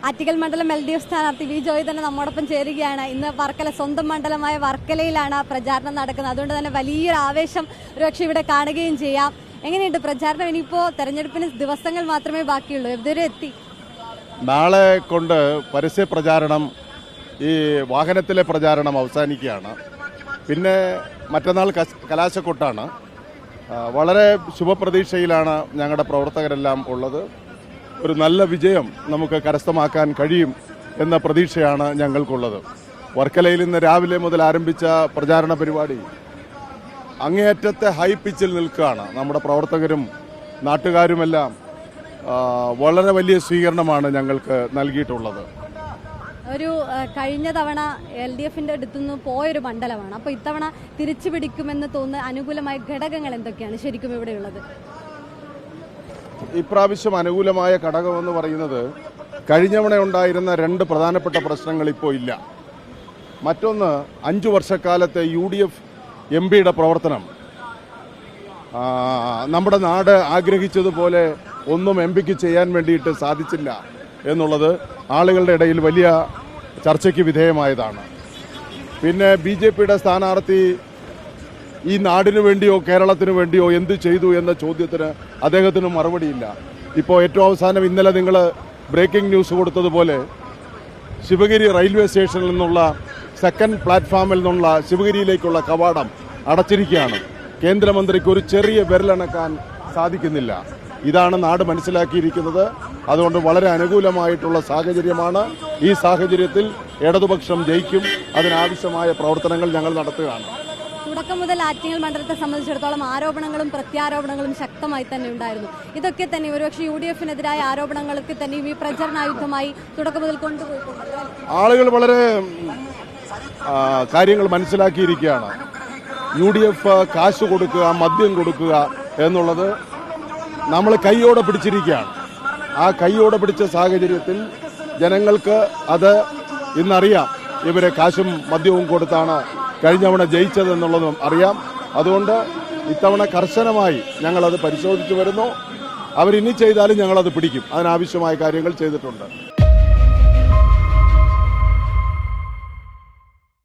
ആറ്റിങ്ങൽ മണ്ഡലം LDF സ്ഥാനാർത്ഥി V Joy തന്നെ നമ്മോടൊപ്പം ചേരുകയാണ്. ഇന്ന് വർക്കല സ്വന്തം മണ്ഡലമായ വർക്കലയിലാണ് പ്രചാരണം നടക്കുന്നത്. അതുകൊണ്ട് തന്നെ വലിയൊരു ആവേശം ഒരുപക്ഷെ ഇവിടെ കാണുകയും ചെയ്യാം. എങ്ങനെയുണ്ട് പ്രചാരണം? ഇനിയിപ്പോൾ തെരഞ്ഞെടുപ്പിന് ദിവസങ്ങൾ മാത്രമേ ബാക്കിയുള്ളൂ. എതുവരെ എത്തി? നാളെ കൊണ്ട് പരസ്യ പ്രചാരണം, ഈ വാഹനത്തിലെ പ്രചാരണം അവസാനിക്കുകയാണ്. പിന്നെ മറ്റന്നാൾ കലാശക്കൊട്ടാണ്. വളരെ ശുഭപ്രതീക്ഷയിലാണ് ഞങ്ങളുടെ പ്രവർത്തകരെല്ലാം ഉള്ളത്. ഒരു നല്ല വിജയം നമുക്ക് കരസ്ഥമാക്കാൻ കഴിയും എന്ന പ്രതീക്ഷയാണ് ഞങ്ങൾക്കുള്ളത്. വർക്കലയിൽ ഇന്ന് രാവിലെ മുതൽ ആരംഭിച്ച പ്രചാരണ പരിപാടി അങ്ങേയറ്റത്തെ ഹൈ പിച്ചിൽ നിൽക്കുകയാണ്. നമ്മുടെ പ്രവർത്തകരും നാട്ടുകാരുമെല്ലാം വളരെ വലിയ സ്വീകരണമാണ് ഞങ്ങൾക്ക് നൽകിയിട്ടുള്ളത്. ഒരു കഴിഞ്ഞ തവണ LDFന്റെ അടുത്തുനിന്ന് പോയൊരു മണ്ഡലമാണ്. അപ്പോൾ ഇത്തവണ തിരിച്ചു പിടിക്കുമെന്ന് തോന്നുന്ന അനുകൂലമായ ഘടകങ്ങൾ എന്തൊക്കെയാണ് ശരിക്കും ഇവിടെയുള്ളത്? ഇപ്രാവശ്യം അനുകൂലമായ ഘടകമെന്ന് പറയുന്നത് കഴിഞ്ഞവണ ഉണ്ടായിരുന്ന രണ്ട് പ്രധാനപ്പെട്ട പ്രശ്നങ്ങൾ ഇപ്പോൾ ഇല്ല. മറ്റൊന്ന്, 5 വർഷക്കാലത്തെ UDF MPയുടെ പ്രവർത്തനം നമ്മുടെ നാട് ആഗ്രഹിച്ചതുപോലെ ഒന്നും MPക്ക് ചെയ്യാൻ വേണ്ടിയിട്ട് സാധിച്ചില്ല എന്നുള്ളത് ആളുകളുടെ ഇടയിൽ വലിയ ചർച്ചയ്ക്ക് വിധേയമായതാണ്. പിന്നെ BJPയുടെ സ്ഥാനാർത്ഥി ഈ നാടിനു വേണ്ടിയോ കേരളത്തിന് വേണ്ടിയോ എന്ത് ചെയ്തു എന്ന ചോദ്യത്തിന് അദ്ദേഹത്തിന് മറുപടിയില്ല. ഇപ്പോൾ ഏറ്റവും അവസാനം ഇന്നലെ നിങ്ങൾ ബ്രേക്കിംഗ് ന്യൂസ് കൊടുത്തതുപോലെ ശിവഗിരി റെയിൽവേ സ്റ്റേഷനിൽ നിന്നുള്ള സെക്കൻഡ് പ്ലാറ്റ്ഫോമിൽ നിന്നുള്ള ശിവഗിരിയിലേക്കുള്ള കവാടം അടച്ചിരിക്കുകയാണ്. കേന്ദ്രമന്ത്രിക്ക് ഒരു ചെറിയ വിരലണക്കാൻ സാധിക്കുന്നില്ല. ഇതാണ് നാട് മനസ്സിലാക്കിയിരിക്കുന്നത്. അതുകൊണ്ട് വളരെ അനുകൂലമായിട്ടുള്ള സാഹചര്യമാണ്. ഈ സാഹചര്യത്തിൽ ഇടതുപക്ഷം ജയിക്കും. അതിനാവശ്യമായ പ്രവർത്തനങ്ങൾ ഞങ്ങൾ നടത്തുകയാണ്. തുടക്കം മുതൽ ആറ്റിങ്ങൽ മണ്ഡലത്തെ സംബന്ധിച്ചിടത്തോളം ആരോപണങ്ങളും പ്രത്യാരോപണങ്ങളും ശക്തമായി തന്നെ ഉണ്ടായിരുന്നു. ഇതൊക്കെ തന്നെ ഒരുപക്ഷെ UDFനെതിരായ ആരോപണങ്ങൾക്ക് തന്നെയും ഈ പ്രചരണായുധമായി തുടക്കം മുതൽ കൊണ്ടുപോയിട്ടുണ്ട്. ആളുകൾ വളരെ കാര്യങ്ങൾ മനസ്സിലാക്കിയിരിക്കുകയാണ്. UDF കാശ് കൊടുക്കുക, മദ്യം കൊടുക്കുക എന്നുള്ളത് നമ്മൾ കൈയോടെ പിടിച്ചിരിക്കുകയാണ്. ആ കൈയോടെ പിടിച്ച സാഹചര്യത്തിൽ ജനങ്ങൾക്ക് അത് ഇന്നറിയാം. ഇവരെ കാശും മദ്യവും കൊടുത്താണ് കഴിഞ്ഞവണ ജയിച്ചതെന്നുള്ളതും അറിയാം. അതുകൊണ്ട് ഇത്തവണ കർശനമായി ഞങ്ങളത് പരിശോധിച്ചു വരുന്നു. അവരിനി ചെയ്താലും ഞങ്ങളത് പിടിക്കും. അതിനാവശ്യമായ കാര്യങ്ങൾ ചെയ്തിട്ടുണ്ട്.